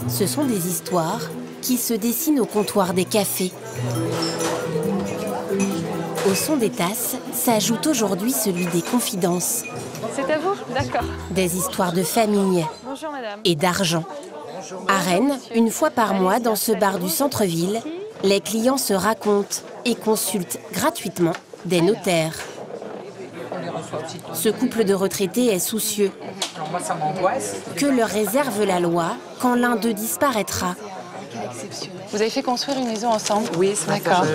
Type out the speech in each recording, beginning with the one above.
Ce sont des histoires qui se dessinent au comptoir des cafés. Au son des tasses s'ajoute aujourd'hui celui des confidences. C'est à vous? D'accord. Des histoires de famille. Bonjour madame. Et d'argent. À Rennes, une fois par mois, dans ce bar du centre-ville, les clients se racontent et consultent gratuitement des notaires. Ce couple de retraités est soucieux. Que leur réserve la loi quand l'un d'eux disparaîtra? Vous avez fait construire une maison ensemble? Oui, c'est d'accord.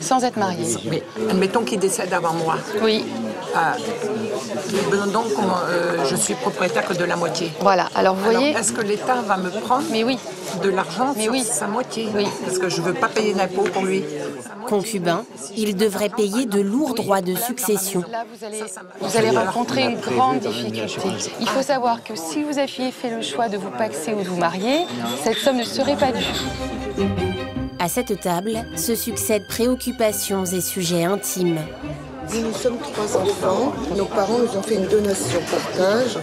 Sans être mariés? Mais admettons qu'il décède avant moi. Oui. Donc, je suis propriétaire que de la moitié. Voilà, alors vous voyez... Est-ce que l'État va me prendre de l'argent sur sa moitié? Oui. Parce que je ne veux pas payer d'impôts pour lui. Concubin, il devrait payer de lourds droits de succession. Là, vous allez rencontrer une grande difficulté. Il faut savoir que si vous aviez fait le choix de vous paxer ou de vous marier, cette somme ne serait pas due. À cette table se succèdent préoccupations et sujets intimes. Nous sommes 3 enfants. Nos parents nous ont fait une donation partage.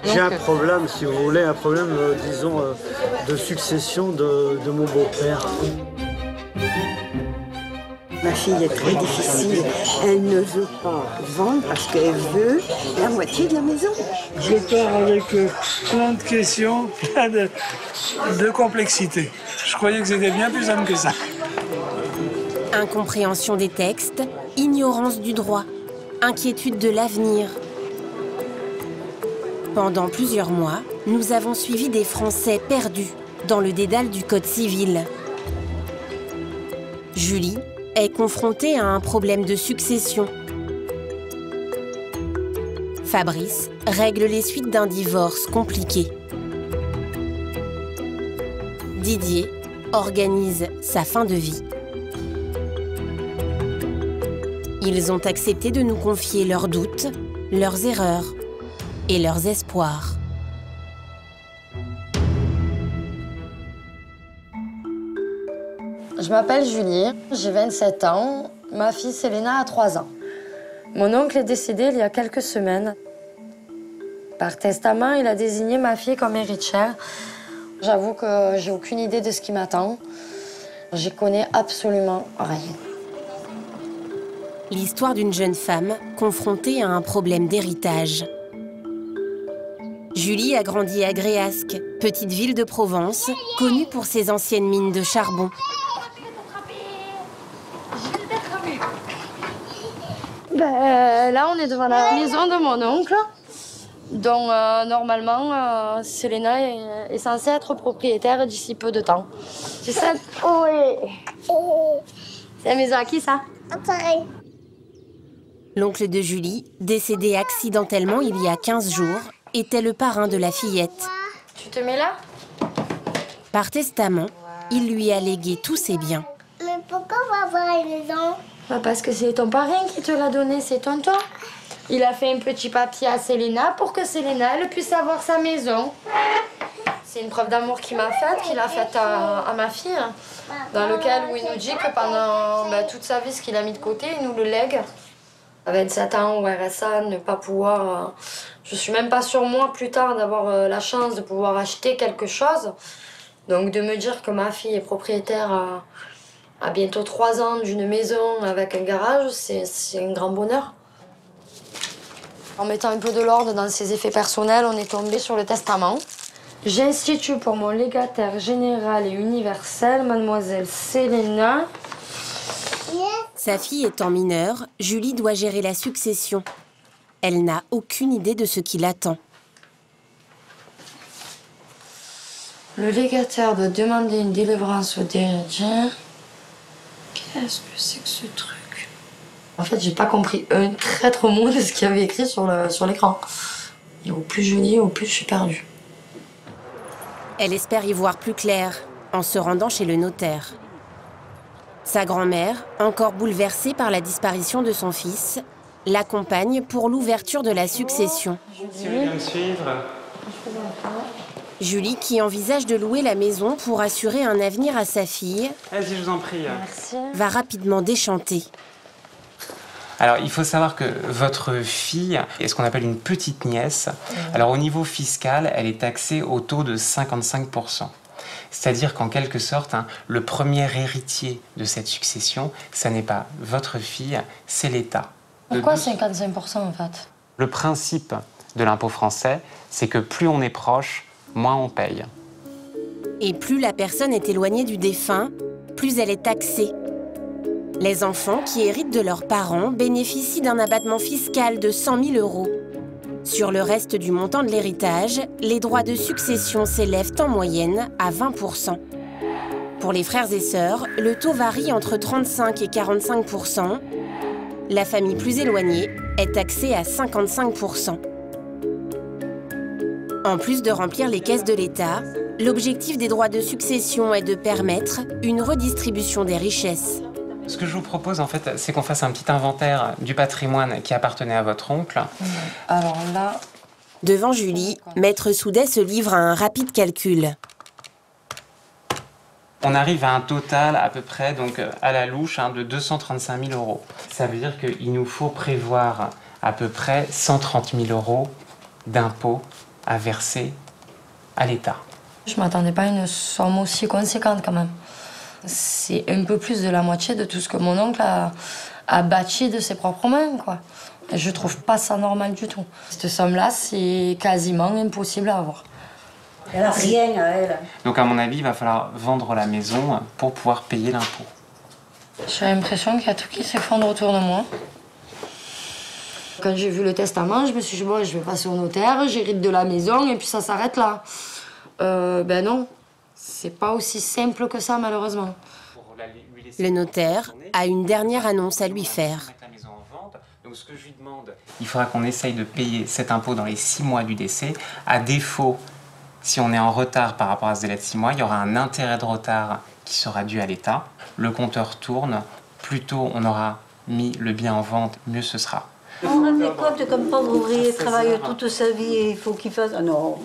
J'ai un problème, si vous voulez, un problème, disons, de succession de mon beau-père. Ma fille est très difficile. Elle ne veut pas vendre parce qu'elle veut la moitié de la maison. Je pars avec plein de questions, plein de complexité. Je croyais que c'était bien plus simple que ça. Incompréhension des textes, ignorance du droit, inquiétude de l'avenir. Pendant plusieurs mois, nous avons suivi des Français perdus dans le dédale du Code civil. Julie est confrontée à un problème de succession. Fabrice règle les suites d'un divorce compliqué. Didier organise sa fin de vie. Ils ont accepté de nous confier leurs doutes, leurs erreurs et leurs espoirs. Je m'appelle Julie, j'ai 27 ans, ma fille Célina a 3 ans. Mon oncle est décédé il y a quelques semaines. Par testament, il a désigné ma fille comme héritière. J'avoue que j'ai aucune idée de ce qui m'attend. J'y connais absolument rien. L'histoire d'une jeune femme confrontée à un problème d'héritage. Julie a grandi à Gréasque, petite ville de Provence, connue pour ses anciennes mines de charbon. Là, on est devant la maison de mon oncle, dont normalement, Célina est censée être propriétaire d'ici peu de temps. C'est ça? Oui. C'est la maison à qui, ça? L'oncle de Julie, décédé accidentellement il y a 15 jours, était le parrain de la fillette. Tu te mets là? Par testament, il lui a légué tous ses biens. Mais pourquoi on va avoir une maison? Parce que c'est ton parrain qui te l'a donné, c'est tonton. Il a fait un petit papier à Célina pour que Célina elle puisse avoir sa maison. C'est une preuve d'amour qu'il m'a faite, qu'il a faite à ma fille, dans lequel où il nous dit que pendant toute sa vie, ce qu'il a mis de côté, il nous le lègue. À 27 ans au RSA, ne pas pouvoir... je suis même pas sûre, moi, plus tard, d'avoir la chance de pouvoir acheter quelque chose. Donc de me dire que ma fille est propriétaire à bientôt 3 ans d'une maison avec un garage, c'est un grand bonheur. En mettant un peu de l'ordre dans ses effets personnels, on est tombé sur le testament. J'institue pour mon légataire général et universel, mademoiselle Célina. Sa fille étant mineure, Julie doit gérer la succession. Elle n'a aucune idée de ce qui l'attend. Le légataire doit demander une délivrance au héritier. Qu'est-ce que c'est que ce truc? En fait, j'ai pas compris un traître mot de ce qu'il y avait écrit sur l'écran. Et au plus je lis, au plus je suis perdue. Elle espère y voir plus clair en se rendant chez le notaire. Sa grand-mère, encore bouleversée par la disparition de son fils, l'accompagne pour l'ouverture de la succession. Si vous voulez bien me suivre. Julie, qui envisage de louer la maison pour assurer un avenir à sa fille, Vas-y, je vous en prie. Merci. va rapidement déchanter. Alors, il faut savoir que votre fille est ce qu'on appelle une petite nièce. Alors, au niveau fiscal, elle est taxée au taux de 55%. C'est-à-dire qu'en quelque sorte, le premier héritier de cette succession, ça n'est pas votre fille, c'est l'État. Pourquoi 55% en fait? Le principe de l'impôt français, c'est que plus on est proche, moins on paye. Et plus la personne est éloignée du défunt, plus elle est taxée. Les enfants qui héritent de leurs parents bénéficient d'un abattement fiscal de 100 000 €. Sur le reste du montant de l'héritage, les droits de succession s'élèvent en moyenne à 20%. Pour les frères et sœurs, le taux varie entre 35 et 45%. La famille plus éloignée est taxée à 55%. En plus de remplir les caisses de l'État, l'objectif des droits de succession est de permettre une redistribution des richesses. Ce que je vous propose, en fait, c'est qu'on fasse un petit inventaire du patrimoine qui appartenait à votre oncle. Alors là... Devant Julie, Maître Soudet se livre à un rapide calcul. On arrive à un total à peu près, donc à la louche, de 235 000 €. Ça veut dire qu'il nous faut prévoir à peu près 130 000 € d'impôts à verser à l'État. Je ne m'attendais pas à une somme aussi conséquente quand même. C'est un peu plus de la moitié de tout ce que mon oncle a bâti de ses propres mains, quoi. Et je trouve pas ça normal du tout. Cette somme-là, c'est quasiment impossible à avoir. Elle n'a rien à elle. Donc à mon avis, il va falloir vendre la maison pour pouvoir payer l'impôt. J'ai l'impression qu'il y a tout qui s'effondre autour de moi. Quand j'ai vu le testament, je me suis dit, bon, je vais passer au notaire, j'hérite de la maison et puis ça s'arrête là. Ben non, c'est pas aussi simple que ça, malheureusement. Le notaire a une dernière annonce à lui faire. Donc ce que je lui demande, il faudra qu'on essaye de payer cet impôt dans les 6 mois du décès. À défaut, si on est en retard par rapport à ce délai de 6 mois, il y aura un intérêt de retard qui sera dû à l'État. Le compteur tourne. Plus tôt on aura mis le bien en vente, mieux ce sera. On avait compte comme pauvre ouvrier, travaille toute sa vie et il faut qu'il fasse... Ah non,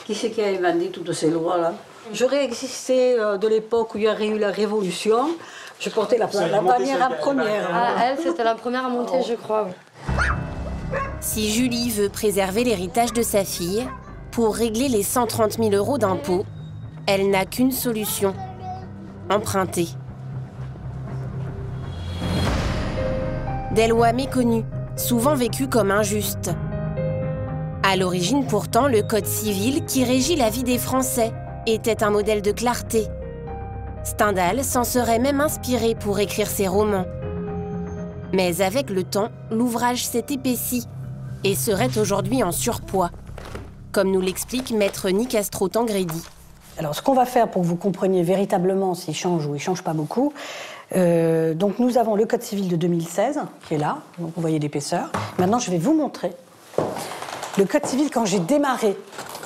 qui c'est qui a inventé toutes ces lois-là? J'aurais existé de l'époque où il y aurait eu la Révolution, je portais la bannière en première. Ah, elle, c'était la première à monter, je crois, oui. Si Julie veut préserver l'héritage de sa fille, pour régler les 130 000 € d'impôts, elle n'a qu'une solution, emprunter. Des lois méconnues, souvent vécues comme injustes. À l'origine pourtant, le Code civil qui régit la vie des Français était un modèle de clarté. Stendhal s'en serait même inspiré pour écrire ses romans. Mais avec le temps, l'ouvrage s'est épaissi et serait aujourd'hui en surpoids, comme nous l'explique Maître Nicastro Tangredi. Alors, ce qu'on va faire pour que vous compreniez véritablement s'il change ou il ne change pas beaucoup, donc nous avons le Code civil de 2016, qui est là, donc vous voyez l'épaisseur. Maintenant, je vais vous montrer le Code civil quand j'ai démarré.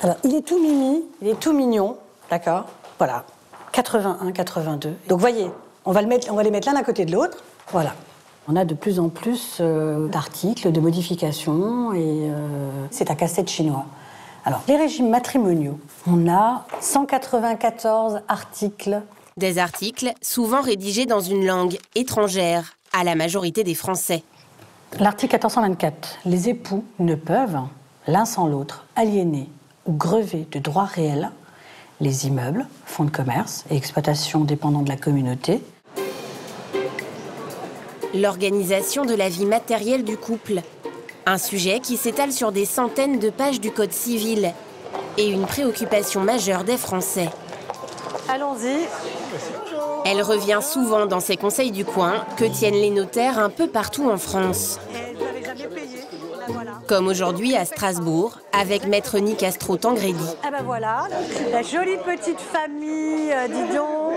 Alors, il est tout mimi, il est tout mignon, d'accord? Voilà, 81, 82. Donc, vous voyez, on va les mettre l'un à côté de l'autre, voilà. On a de plus en plus d'articles, de modifications, et c'est un casse-tête chinois. Alors, les régimes matrimoniaux, on a 194 articles. Des articles souvent rédigés dans une langue étrangère à la majorité des Français. L'article 1424. Les époux ne peuvent, l'un sans l'autre, aliéner ou grever de droits réels les immeubles, fonds de commerce et exploitations dépendant de la communauté. L'organisation de la vie matérielle du couple. Un sujet qui s'étale sur des centaines de pages du Code civil et une préoccupation majeure des Français. Allons-y. Elle revient souvent dans ces conseils du coin que tiennent les notaires un peu partout en France. Comme aujourd'hui à Strasbourg, avec Maître Nicastro Tangredi. Ah ben voilà, la jolie petite famille, dis donc.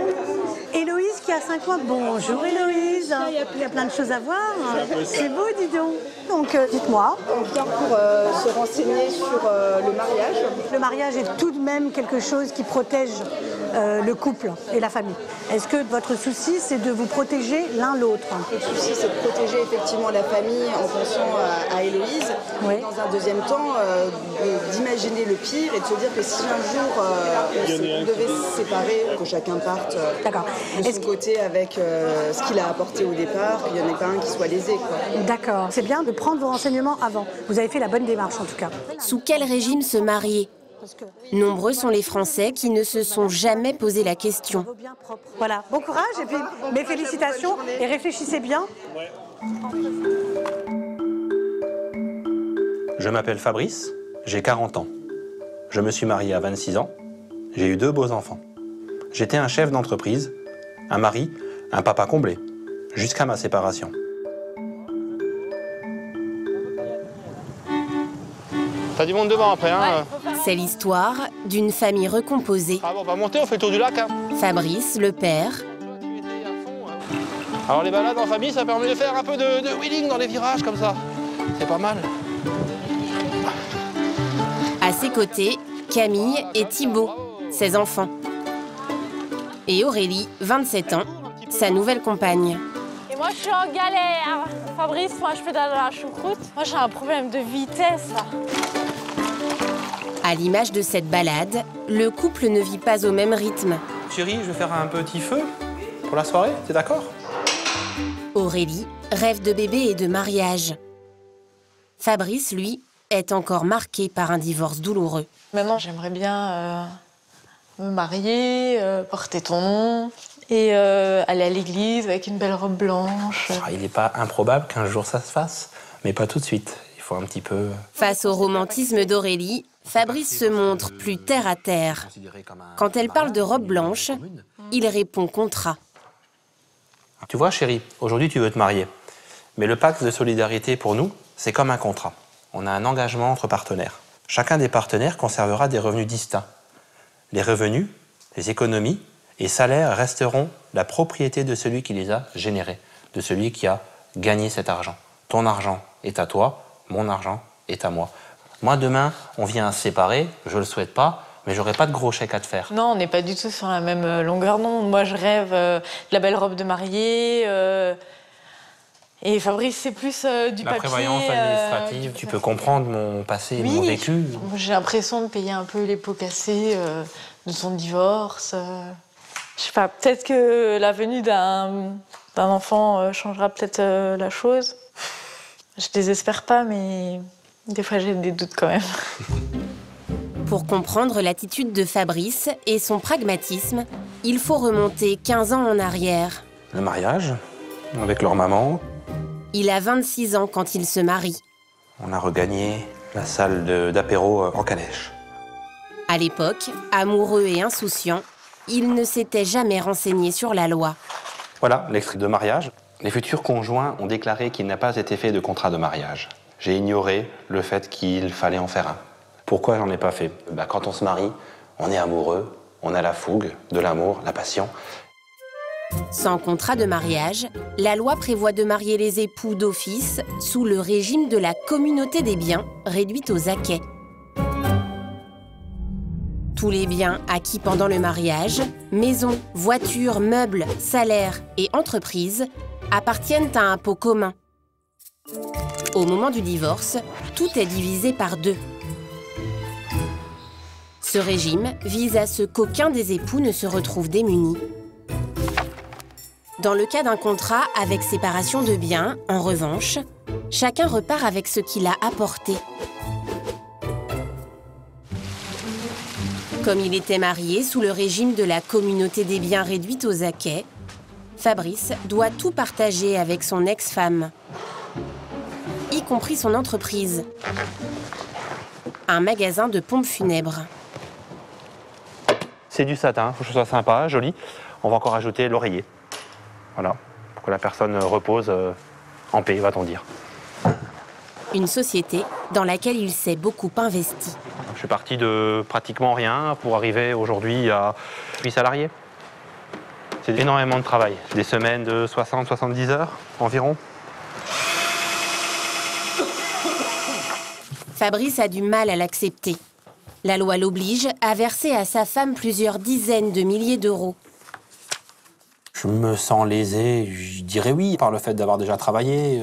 Héloïse qui a 5 mois. Bonjour Héloïse. Il y a plein de choses à voir. C'est beau, dis donc. Donc dites-moi. On vient pour se renseigner sur le mariage. Le mariage est tout de même quelque chose qui protège le couple et la famille. Est-ce que votre souci, c'est de vous protéger l'un l'autre? Le souci, c'est de protéger effectivement la famille en pensant à Héloïse. Oui. Dans un deuxième temps, d'imaginer le pire et de se dire que si un jour on devait se séparer, que chacun parte de son côté avec ce qu'il a apporté au départ, qu'il n'y en ait pas un qui soit lésé. D'accord. C'est bien de prendre vos renseignements avant. Vous avez fait la bonne démarche en tout cas. Sous quel régime se marier? Nombreux sont les Français qui ne se sont jamais posé la question. Voilà, bon courage et puis mes félicitations et réfléchissez bien. Je m'appelle Fabrice, j'ai 40 ans. Je me suis marié à 26 ans, j'ai eu 2 beaux enfants. J'étais un chef d'entreprise, un mari, un papa comblé, jusqu'à ma séparation. T'as du monde devant après, hein? C'est l'histoire d'une famille recomposée. Ah bon, on va monter, on fait le tour du lac, hein. Fabrice, le père. Alors les balades en famille, ça permet de faire un peu de wheeling dans les virages comme ça. C'est pas mal. À ses côtés, Camille et Thibaut, ses enfants. Et Aurélie, 27 ans, sa nouvelle compagne. Et moi, je suis en galère. Fabrice, moi, je pédale dans la choucroute. Moi, j'ai un problème de vitesse, là. À l'image de cette balade, le couple ne vit pas au même rythme. Chérie, je vais faire un petit feu pour la soirée, t'es d'accord? Aurélie rêve de bébé et de mariage. Fabrice, lui, est encore marqué par un divorce douloureux. Maintenant, j'aimerais bien me marier, porter ton nom et aller à l'église avec une belle robe blanche. Il n'est pas improbable qu'un jour ça se fasse, mais pas tout de suite. Il faut un petit peu... Face au romantisme d'Aurélie, Fabrice se montre plus terre à terre. Quand elle parle de robe blanche, il répond contrat. Tu vois, chérie, aujourd'hui tu veux te marier. Mais le pacte de solidarité pour nous, c'est comme un contrat. On a un engagement entre partenaires. Chacun des partenaires conservera des revenus distincts. Les revenus, les économies et salaires resteront la propriété de celui qui les a générés, de celui qui a gagné cet argent. Ton argent est à toi, mon argent est à moi. Moi, demain, on vient à se séparer, je le souhaite pas, mais j'aurai pas de gros chèque à te faire. Non, on n'est pas du tout sur la même longueur d'onde. Moi, je rêve de la belle robe de mariée. Et Fabrice, c'est plus du la papier. La prévoyance administrative, tu peux comprendre mon passé et mon vécu. J'ai l'impression de payer un peu les pots cassés de son divorce. Je sais pas, peut-être que la venue d'un enfant changera peut-être la chose. Je désespère pas, mais des fois j'ai des doutes quand même. Pour comprendre l'attitude de Fabrice et son pragmatisme, il faut remonter 15 ans en arrière. Le mariage, avec leur maman. Il a 26 ans quand il se marie. On a regagné la salle d'apéro en calèche. À l'époque, amoureux et insouciant, il ne s'était jamais renseigné sur la loi. Voilà, l'extrait de mariage. Les futurs conjoints ont déclaré qu'il n'a pas été fait de contrat de mariage. J'ai ignoré le fait qu'il fallait en faire un. Pourquoi j'en ai pas fait? Quand on se marie, on est amoureux, on a la fougue, de l'amour, la passion. Sans contrat de mariage, la loi prévoit de marier les époux d'office sous le régime de la communauté des biens, réduite aux acquêts. Tous les biens acquis pendant le mariage, maisons, voitures, meubles, salaires et entreprises, appartiennent à un pot commun. Au moment du divorce, tout est divisé par 2. Ce régime vise à ce qu'aucun des époux ne se retrouve démuni. Dans le cas d'un contrat avec séparation de biens, en revanche, chacun repart avec ce qu'il a apporté. Comme il était marié sous le régime de la communauté des biens réduite aux acquêts, Fabrice doit tout partager avec son ex-femme, y compris son entreprise, un magasin de pompes funèbres. C'est du satin, il faut que ce soit sympa, joli. On va encore ajouter l'oreiller. Voilà, pour que la personne repose en paix, va-t-on dire. Une société dans laquelle il s'est beaucoup investi. Je suis parti de pratiquement rien pour arriver aujourd'hui à 8 salariés. C'est énormément de travail. Des semaines de 60-70 heures environ. Fabrice a du mal à l'accepter. La loi l'oblige à verser à sa femme plusieurs dizaines de milliers d'euros. Je me sens lésé, je dirais oui, par le fait d'avoir déjà travaillé.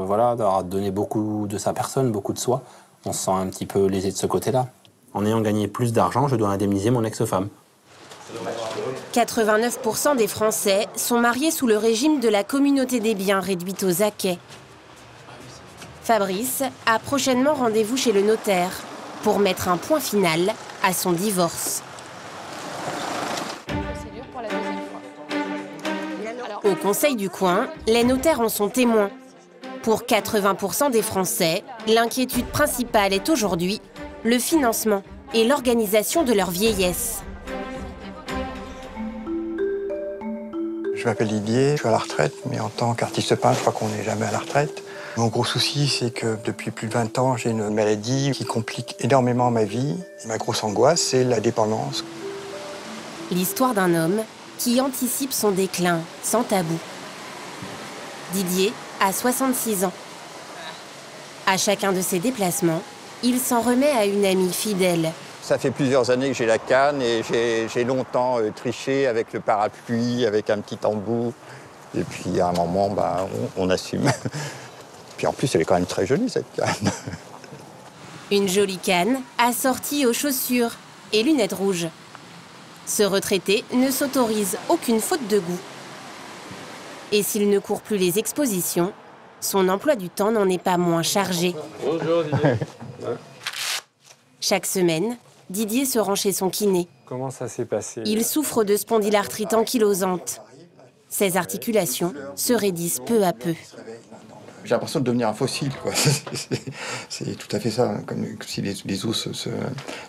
Voilà, voilà, d'avoir donné beaucoup de sa personne, beaucoup de soi. On se sent un petit peu lésé de ce côté-là. En ayant gagné plus d'argent, je dois indemniser mon ex-femme. 89% des Français sont mariés sous le régime de la communauté des biens réduite aux acquets. Fabrice a prochainement rendez-vous chez le notaire pour mettre un point final à son divorce. Au Conseil du coin, les notaires en sont témoins. Pour 80% des Français, l'inquiétude principale est aujourd'hui le financement et l'organisation de leur vieillesse. Je m'appelle Didier, je suis à la retraite, mais en tant qu'artiste peintre, je crois qu'on n'est jamais à la retraite. Mon gros souci, c'est que depuis plus de 20 ans, j'ai une maladie qui complique énormément ma vie. Et ma grosse angoisse, c'est la dépendance. L'histoire d'un homme qui anticipe son déclin sans tabou. Didier a 66 ans. À chacun de ses déplacements, il s'en remet à une amie fidèle. Ça fait plusieurs années que j'ai la canne et j'ai longtemps triché avec le parapluie, avec un petit embout. Et puis à un moment, bah, on assume. Puis en plus, elle est quand même très jolie, cette canne. Une jolie canne assortie aux chaussures et lunettes rouges. Ce retraité ne s'autorise aucune faute de goût. Et s'il ne court plus les expositions, son emploi du temps n'en est pas moins chargé. Bonjour Didier. Chaque semaine, Didier se rend chez son kiné. Comment ça s'est passé? Il souffre de spondylarthrite ankylosante. Ses articulations se raidissent peu à peu. J'ai l'impression de devenir un fossile, quoi. C'est tout à fait ça, comme si les os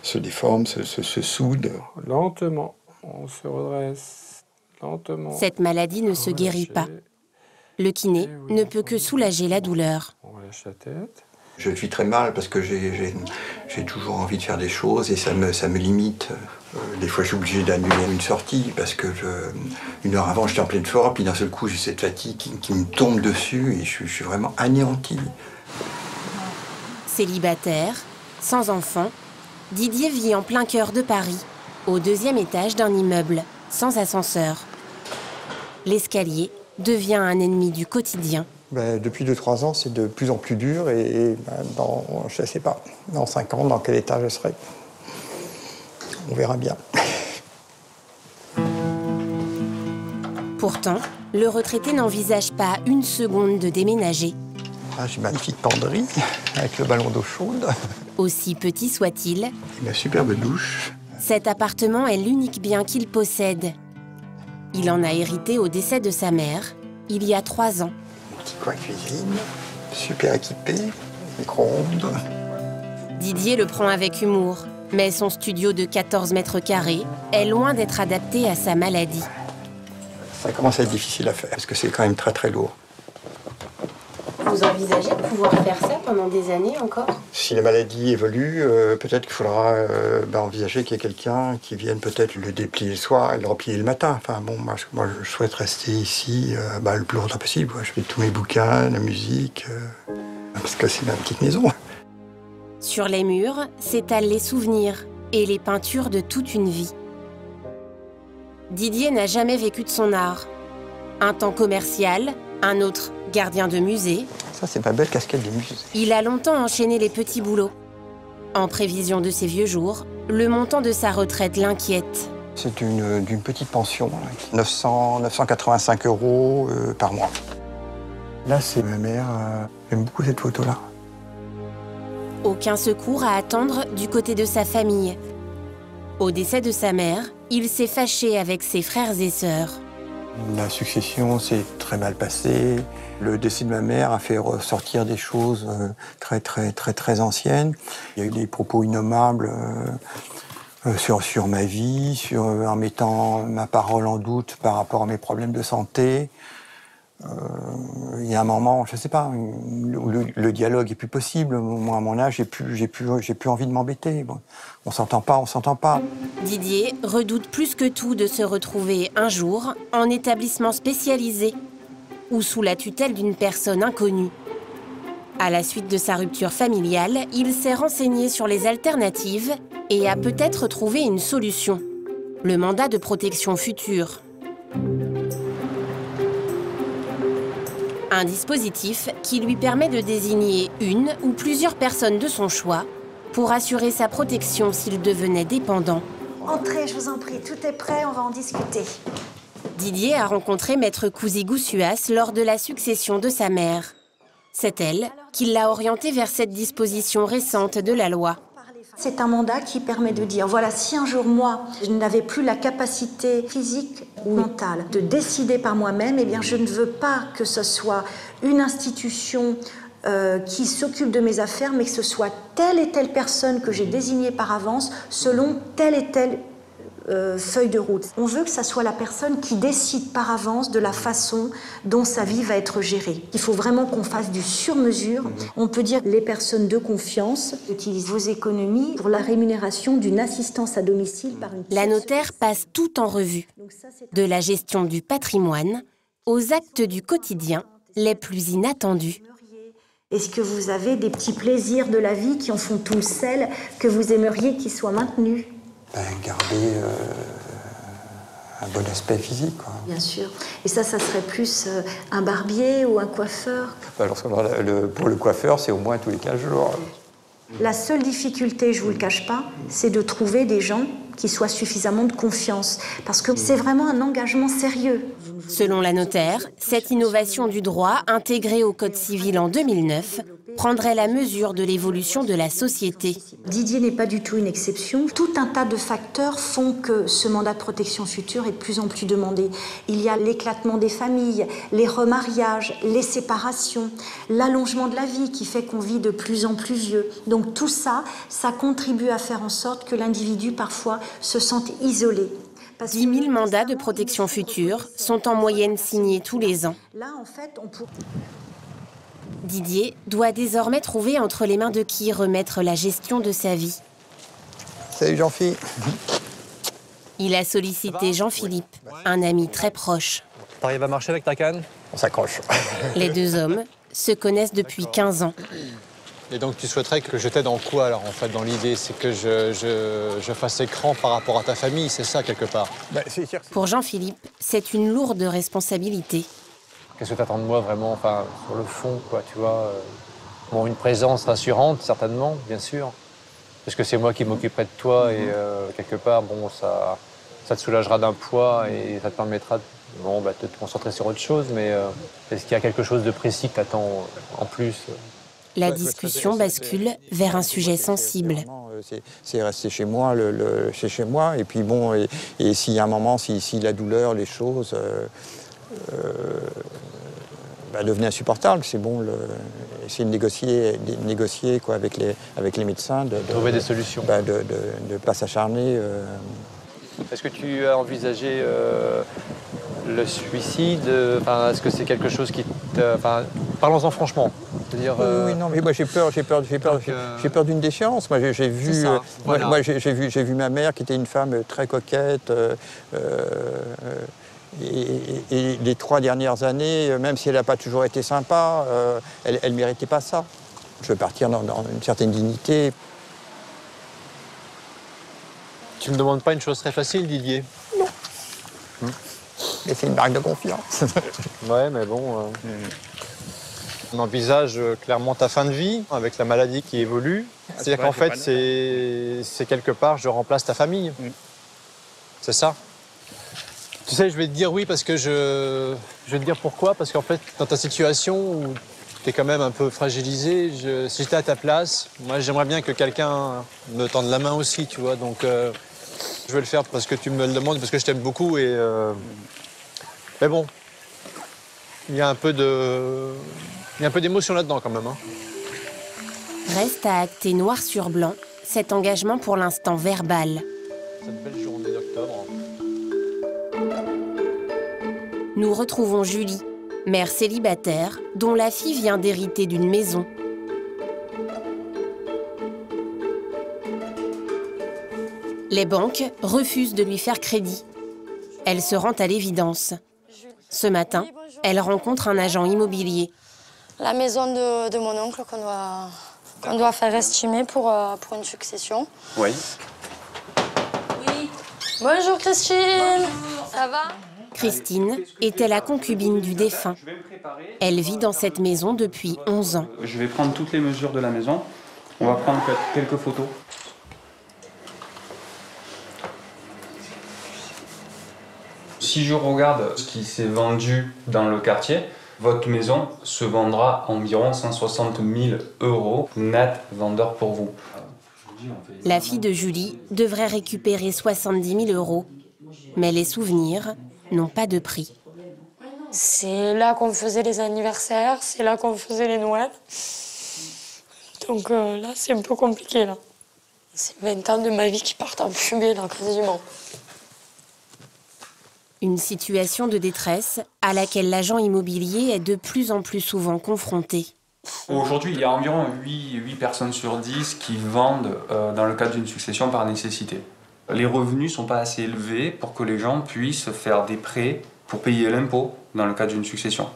se déforment, se soudent. Lentement, on se redresse. Lentement. Cette maladie ne se guérit pas. Le kiné ne peut que soulager la douleur. On relâche la tête. Je vis très mal parce que j'ai toujours envie de faire des choses et ça me limite. Des fois, je suis obligé d'annuler une sortie parce que une heure avant, j'étais en pleine forme, puis d'un seul coup, j'ai cette fatigue qui me tombe dessus et je suis vraiment anéanti. Célibataire, sans enfant, Didier vit en plein cœur de Paris, au 2e étage d'un immeuble, sans ascenseur. L'escalier devient un ennemi du quotidien. Depuis 2-3 ans, c'est de plus en plus dur et je ne sais pas, dans 5 ans, dans quel état je serai. On verra bien. Pourtant, le retraité n'envisage pas une seconde de déménager. J'ai une magnifique penderie avec le ballon d'eau chaude. Aussi petit soit-il, Une superbe douche. cet appartement est l'unique bien qu'il possède. Il en a hérité au décès de sa mère, il y a 3 ans. Petit coin cuisine, super équipé, micro-ondes. Didier le prend avec humour, mais son studio de 14 mètres carrés est loin d'être adapté à sa maladie. Ça commence à être difficile à faire, parce que c'est quand même très très lourd. Vous envisagez de pouvoir faire ça pendant des années encore? Si la maladie évolue, peut-être qu'il faudra envisager qu'il y ait quelqu'un qui vienne peut-être le déplier le soir et le replier le matin. Enfin bon, moi je souhaite rester ici le plus longtemps possible. Je fais tous mes bouquins, la musique, parce que c'est ma petite maison. Sur les murs s'étalent les souvenirs et les peintures de toute une vie. Didier n'a jamais vécu de son art. Un temps commercial, un autre gardien de musée. Ça, c'est ma belle casquette de musée. Il a longtemps enchaîné les petits boulots. En prévision de ses vieux jours, le montant de sa retraite l'inquiète. C'est d'une petite pension, 985 € par mois. Là, c'est ma mère. J'aime beaucoup cette photo-là. Aucun secours à attendre du côté de sa famille. Au décès de sa mère, il s'est fâché avec ses frères et sœurs. La succession s'est très mal passée. Le décès de ma mère a fait ressortir des choses très anciennes. Il y a eu des propos innommables sur ma vie, en mettant ma parole en doute par rapport à mes problèmes de santé. Il y a un moment, je ne sais pas, où le dialogue est plus possible. Moi, à mon âge, j'ai plus envie de m'embêter. Bon, on s'entend pas. Didier redoute plus que tout de se retrouver un jour en établissement spécialisé ou sous la tutelle d'une personne inconnue. À la suite de sa rupture familiale, il s'est renseigné sur les alternatives et a peut-être trouvé une solution. Le mandat de protection future. Un dispositif qui lui permet de désigner une ou plusieurs personnes de son choix pour assurer sa protection s'il devenait dépendant. Entrez, je vous en prie, tout est prêt, on va en discuter. Didier a rencontré Maître Couzigoussuas lors de la succession de sa mère. C'est elle qui l'a orienté vers cette disposition récente de la loi. C'est un mandat qui permet de dire, voilà, si un jour, moi, je n'avais plus la capacité physique ou mentale de décider par moi-même, eh bien, je ne veux pas que ce soit une institution qui s'occupe de mes affaires, mais que ce soit telle et telle personne que j'ai désignée par avance selon telle et telle feuille de route. On veut que ça soit la personne qui décide par avance de la façon dont sa vie va être gérée. Il faut vraiment qu'on fasse du sur-mesure. On peut dire que les personnes de confiance utilisent vos économies pour la rémunération d'une assistance à domicile par une... La notaire passe tout en revue, de la gestion du patrimoine aux actes du quotidien les plus inattendus. Est-ce que vous avez des petits plaisirs de la vie qui en font tout le sel que vous aimeriez qu'ils soient maintenus ? Garder un bon aspect physique, quoi. Bien sûr. Et ça serait plus un barbier ou un coiffeur? Pour le coiffeur, c'est au moins tous les 15 jours. La seule difficulté, je ne vous le cache pas, c'est de trouver des gens qui soient suffisamment de confiance. Parce que c'est vraiment un engagement sérieux. Selon la notaire, cette innovation du droit, intégrée au Code civil en 2009, prendrait la mesure de l'évolution de la société. Didier n'est pas du tout une exception. Tout un tas de facteurs font que ce mandat de protection future est de plus en plus demandé. Il y a l'éclatement des familles, les remariages, les séparations, l'allongement de la vie qui fait qu'on vit de plus en plus vieux. Donc tout ça, ça contribue à faire en sorte que l'individu parfois se sente isolé. 10 000 mandats de protection future sont en moyenne signés tous les ans. Là, en fait, Didier doit désormais trouver entre les mains de qui remettre la gestion de sa vie. Salut Jean-Philippe. Il a sollicité Jean-Philippe, un ami très proche. T'arrives à marcher avec ta canne? On s'accroche. Les deux hommes se connaissent depuis 15 ans. Et donc tu souhaiterais que je t'aide en quoi alors en fait dans l'idée? C'est que je fasse écran par rapport à ta famille, c'est ça quelque part? Pour Jean-Philippe, c'est une lourde responsabilité. Qu'est-ce que tu attends de moi vraiment, enfin, sur le fond, quoi, tu vois bon, une présence rassurante, certainement, bien sûr. Parce que c'est moi qui m'occuperai de toi et quelque part, bon, ça te soulagera d'un poids et ça te permettra de te concentrer sur autre chose. Mais est-ce qu'il y a quelque chose de précis que tu attends en plus? La discussion bascule vers un sujet sensible. C'est rester chez moi, c'est chez moi. Et puis bon, et s'il y a un moment, si la douleur, les choses devenaient insupportables, c'est bon, essayer de négocier quoi, avec les médecins. Trouver des solutions. De ne pas s'acharner. Est-ce que tu as envisagé le suicide? Est-ce que c'est quelque chose qui te... Parlons-en franchement. Oui, non, mais moi j'ai peur d'une déchéance. Moi j'ai vu, j'ai vu ma mère qui était une femme très coquette. Et les 3 dernières années, même si elle n'a pas toujours été sympa, elle ne méritait pas ça. Je veux partir dans une certaine dignité. Tu me demandes pas une chose très facile, Didier? Non. Mais c'est une marque de confiance. Ouais, mais bon... On envisage clairement ta fin de vie, avec la maladie qui évolue. C'est-à-dire qu'en fait, c'est quelque part, je remplace ta famille. C'est ça. Tu sais, je vais te dire oui parce que je vais te dire pourquoi. Parce qu'en fait, dans ta situation où tu es quand même un peu fragilisé, si j'étais à ta place, moi, j'aimerais bien que quelqu'un me tende la main aussi, tu vois. Donc, je vais le faire parce que tu me le demandes, parce que je t'aime beaucoup. Mais bon, il y a un peu d'émotion là-dedans quand même. Reste à acter noir sur blanc cet engagement pour l'instant verbal. Cette belle journée d'octobre. Nous retrouvons Julie, mère célibataire, dont la fille vient d'hériter d'une maison. Les banques refusent de lui faire crédit. Elle se rend à l'évidence. Ce matin, elle rencontre un agent immobilier. La maison de mon oncle qu'on doit faire estimer pour une succession. Oui. Oui. Bonjour Christine. Bonjour. Ça va? Christine était la concubine du défunt. Elle vit dans cette maison depuis 11 ans. Je vais prendre toutes les mesures de la maison. On va prendre quelques photos. Si je regarde ce qui s'est vendu dans le quartier, votre maison se vendra environ 160 000 € net vendeur pour vous. La fille de Julie devrait récupérer 70 000 €, mais les souvenirs n'ont pas de prix. C'est là qu'on faisait les anniversaires, c'est là qu'on faisait les Noëls. Donc là, c'est un peu compliqué, là. C'est 20 ans de ma vie qui partent en fumée, là, quasiment. Une situation de détresse à laquelle l'agent immobilier est de plus en plus souvent confronté. Aujourd'hui, il y a environ 8 personnes sur 10 qui vendent dans le cadre d'une succession par nécessité. Les revenus ne sont pas assez élevés pour que les gens puissent faire des prêts pour payer l'impôt dans le cadre d'une succession.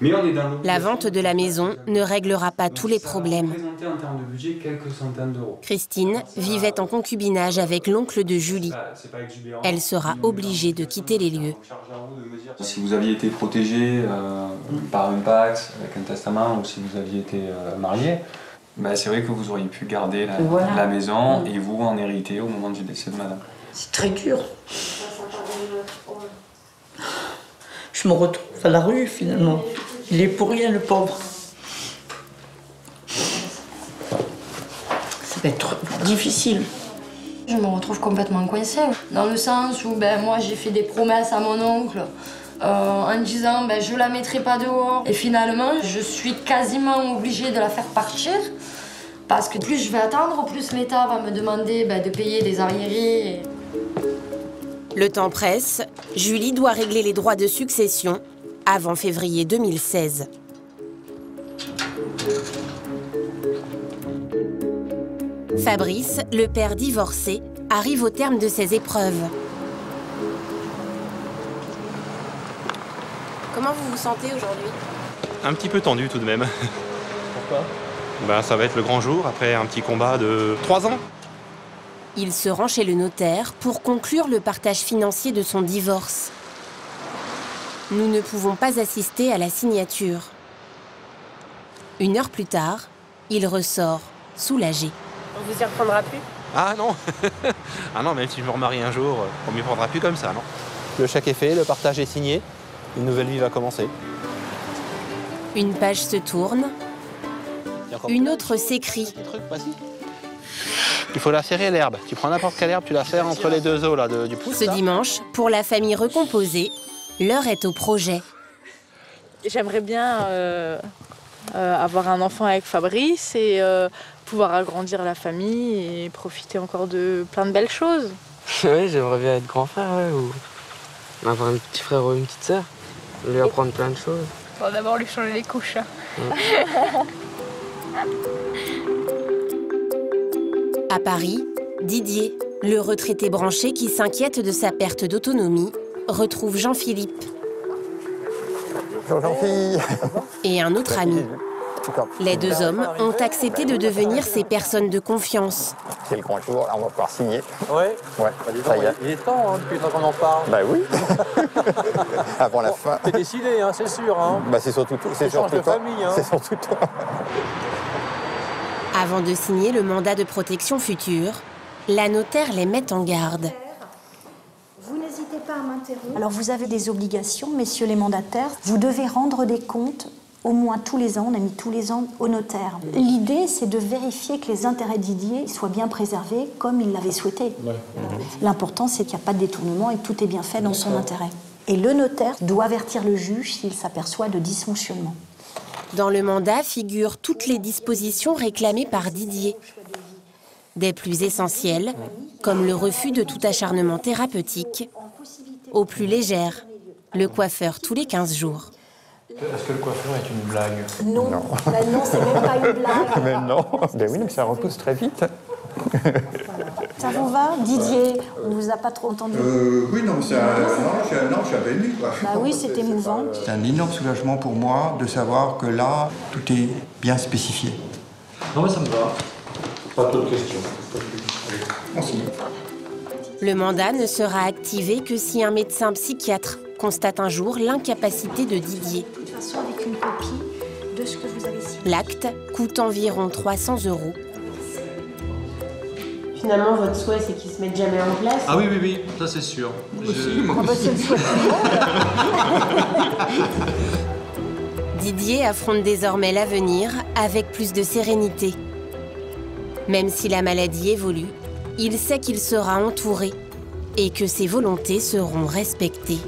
Mais on est dans la vente de la maison ne réglera pas tous les problèmes. en termes de budget quelques centaines d'euros. Christine vivait en concubinage avec l'oncle de Julie. Elle sera obligée de quitter les lieux. Si vous aviez été protégé par une Pacs, avec un testament, ou si vous aviez été marié, c'est vrai que vous auriez pu garder la maison et vous en hériter au moment du décès de madame. C'est très dur. Je me retrouve à la rue finalement. Il est pour rien le pauvre. Ça va être difficile. Je me retrouve complètement coincée, dans le sens où moi j'ai fait des promesses à mon oncle en disant je la mettrai pas dehors. Et finalement, je suis quasiment obligée de la faire partir parce que plus je vais attendre, plus l'État va me demander de payer des arriérés. Le temps presse, Julie doit régler les droits de succession avant février 2016. Fabrice, le père divorcé, arrive au terme de ses épreuves. Comment vous vous sentez aujourd'hui? Un petit peu tendu tout de même. Pourquoi? Ça va être le grand jour après un petit combat de 3 ans. Il se rend chez le notaire pour conclure le partage financier de son divorce. Nous ne pouvons pas assister à la signature. 1 heure plus tard, il ressort, soulagé. On vous y reprendra plus? Ah non. Ah non, même si je me remarie un jour, on ne m'y prendra plus comme ça, non. Le chèque est fait, le partage est signé, une nouvelle vie va commencer. Une page se tourne, une autre s'écrit. Il faut la serrer l'herbe. Tu prends n'importe quelle herbe, tu la serres entre les 2 os là, du pouce. Ce dimanche, pour la famille recomposée, l'heure est au projet. J'aimerais bien avoir un enfant avec Fabrice et pouvoir agrandir la famille et profiter encore de plein de belles choses. Oui, j'aimerais bien être grand frère, ou avoir un petit frère ou une petite sœur. Lui apprendre plein de choses. On va d'abord lui changer les couches. À Paris, Didier, le retraité branché qui s'inquiète de sa perte d'autonomie, retrouve Jean-Philippe. Bonjour Jean-Philippe. Et un autre ami. Les 2 hommes ont accepté de devenir ces personnes de confiance. C'est le grand jour, là on va pouvoir signer. Ouais. Ouais. Ça y est. Il est temps, depuis le temps qu'on en parle. Bah oui. Avant la fin. C'est décidé, c'est sûr. C'est surtout toi. C'est surtout toi. Avant de signer le mandat de protection future, la notaire les met en garde. Vous n'hésitez pas à m'interrompre. Alors vous avez des obligations, messieurs les mandataires. Vous devez rendre des comptes au moins tous les ans. On a mis tous les ans au notaire. L'idée, c'est de vérifier que les intérêts de Didier soient bien préservés comme il l'avait souhaité. L'important, c'est qu'il n'y a pas de détournement et que tout est bien fait dans son intérêt. Et le notaire doit avertir le juge s'il s'aperçoit de dysfonctionnement. Dans le mandat figurent toutes les dispositions réclamées par Didier. Des plus essentielles, comme le refus de tout acharnement thérapeutique, aux plus légères, le coiffeur tous les 15 jours. Est-ce que le coiffeur est une blague? Non, non, c'est même pas une blague. Mais non, oui, mais ça repousse très vite. Ça vous va, Didier? On ne vous a pas trop entendu? Oui, non, j'avais aimé, quoi. Oui, c'était émouvant. C'est un énorme soulagement pour moi de savoir que là, tout est bien spécifié. Non, mais ça me va. Pas d'autres questions. On signe. Le mandat ne sera activé que si un médecin psychiatre constate un jour l'incapacité de Didier. De toute façon, avec une copie de ce que vous avez signé. L'acte coûte environ 300 €. Finalement, votre souhait, c'est qu'ils se mettent jamais en place? Ah oui, oui, oui, ça c'est sûr. Didier affronte désormais l'avenir avec plus de sérénité. Même si la maladie évolue, il sait qu'il sera entouré et que ses volontés seront respectées.